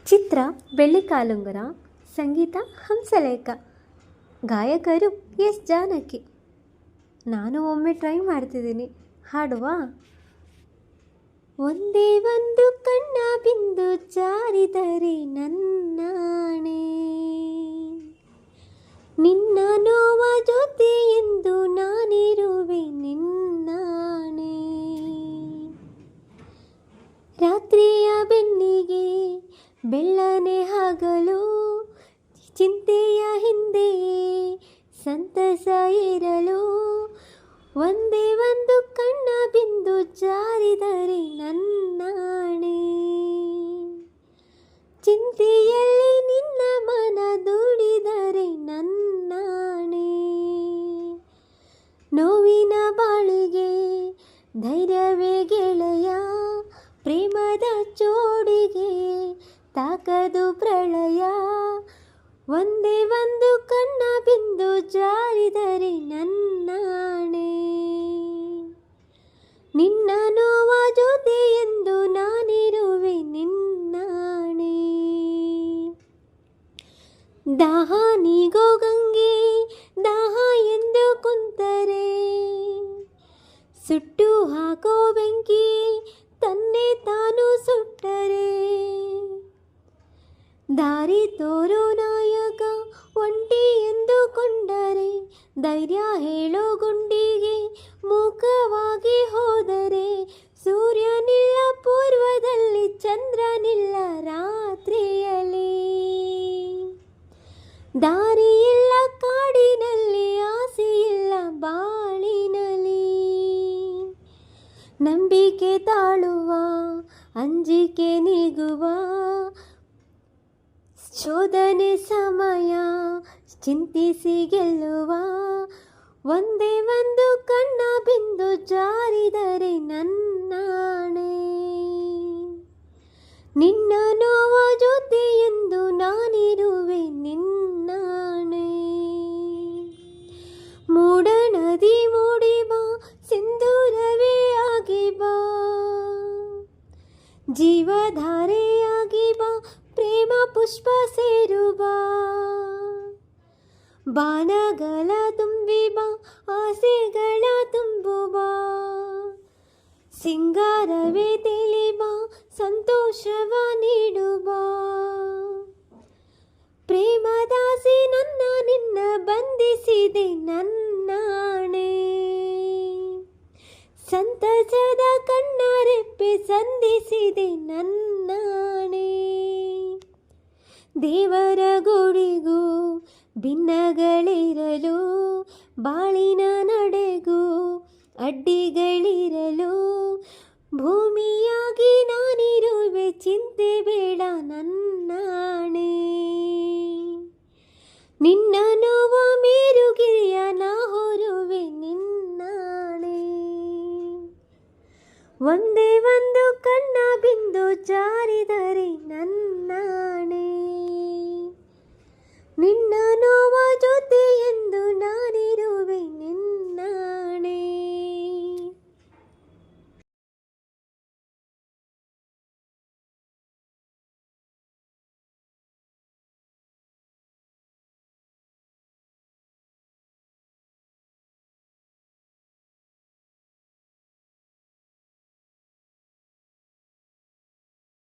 ಚಿತ್ರ ಬೆಳ್ಳಿಕಾಲುಂಗುರ, ಸಂಗೀತ ಹಂಸಲೇಖ, ಗಾಯಕರು ಎಸ್ ಜಾನಕಿ. ನಾನು ಒಮ್ಮೆ ಟ್ರೈ ಮಾಡ್ತಿದ್ದೀನಿ, ಹಾಡುವಾ? ಒಂದೇ ಒಂದು ಕಣ್ಣ ಬಿಂದು ಜಾರಿದರೆ ನನ್ನಾಣೆ, ನಿನ್ನ ನೋವ ಜೊತೆ ಎಂದು ನಾನಿರುವೆ ನಿನ್ನಾಣೆ. ರಾತ್ರಿಯ ಬೆನ್ನಿಗೆ ಬೆಳ್ಳನೆ ಹಗಲು, ಚಿಂತೆಯ ಹಿಂದೆ ಸಂತಸ ಇರಲು. ಒಂದೇ ಒಂದು ಕಣ್ಣ ಬಿಂದು ಜಾರಿದರೆ ನನ್ನಾಣೆ, ಚಿಂತೆಯಲ್ಲಿ ನಿನ್ನ ಮನ ದುಡಿದರೆ ನನ್ನಾಣೆ. ನೋವಿನ ಬಾಳಿಗೆ ಧೈರ್ಯವೇ ಗೆಳೆಯ, ಪ್ರೇಮದ ಜೋಡಿಗೆ ತಾಕದು ಪ್ರಳಯ. ಒಂದೇ ಒಂದು ಕಣ್ಣ ಬಿಂದು ಜಾರಿದರೆ ನನ್ನಾಣೆ, ನಿನ್ನ ನೋವ ಜೊತೆ ಎಂದು ನಾನಿರುವೆ ನಿನ್ನಾಣೆ. ದಾಹ ನೀಗೋ ಗಂಗೆ ದಾಹ ಎಂದು ಕುಂತರೆ, ಸುಟ್ಟು ಹಾಕೋ ಬೆಂಕಿ ತನ್ನೇ ತಾನು ಸುಟ್ಟರೆ. ದಾರಿ ತೋರೋ ನಾಯಕ ಒಂಟಿ ಎಂದುಕೊಂಡರೆ, ಧೈರ್ಯ ಹೇಳೋ ಗುಂಡಿಗೆ ಮೂಕವಾಗಿ ಹೋದರೆ. ಸೂರ್ಯನಿಲ್ಲ ಪೂರ್ವದಲ್ಲಿ, ಚಂದ್ರನಿಲ್ಲ ರಾತ್ರಿಯಲ್ಲಿ, ದಾರಿಯಿಲ್ಲ ಕಾಡಿನಲ್ಲಿ, ಆಸೆಯಿಲ್ಲ ಬಾಳಿನಲ್ಲಿ. ನಂಬಿಕೆ ತಾಳುವ ಅಂಜಿಕೆ ನೀಗುವ, ಶೋಧನೆ ಸಮಯ ಚಿಂತಿಸಿ ಗೆಲ್ಲುವ. ಒಂದೇ ಒಂದು ಕಣ್ಣ ಬಿಂದು ಜಾರಿದರೆ ನನ್ನಾಣೆ, ನಿನ್ನ ನೋವ ಜೊತೆ ಎಂದು ನಾನಿರುವೆ ನಿನ್ನಾಣೆ. ಮೂಡ ನದಿ ಮೂಡಿ ಬಾ, ಸಿಂಧೂರವೇ ಆಗಿ ಬಾ, ಜೀವಧಾರೆಯಾಗಿ ಬಾ, ಪ್ರೇಮ ಪುಷ್ಪ ಸೇರು ಬಾ. ಬಾನಗಳ ತುಂಬಿ ಬಾ, ಆಸೆಗಳ ತುಂಬು ಬಾ, ಸಿಂಗಾರವೇ ತಿಳಿ ಬಾ, ಸಂತೋಷವ ನೀಡು ಬಾ. ಪ್ರೇಮದಾಸಿ ನನ್ನ ನಿನ್ನ ಬಂಧಿಸಿದೆ ನನ್ನಾಣೆ, ಸಂತಸದ ಕಣ್ಣರೆಪ್ಪೆ ಸಂಧಿಸಿದೆ ನನ್ನಾಣೆ. ದೇವರ ಗುಡಿಗೂ ಭಿನ್ನಗಳಿರಲು, ಬಾಳಿನ ನಡೆಗೂ ಅಡ್ಡಿಗಳಿರಲು. ಭೂಮಿಯಾಗಿ ನಾನಿರುವೆ, ಚಿಂತೆ ಬೇಡ ನನ್ನಾಣೆ. ನಿನ್ನ ನೋವ ಮೇರುಗಿರಿಯ ನಾ ಹೊರುವೆ ನಿನ್ನಾಣೆ. ಒಂದೇ ಒಂದು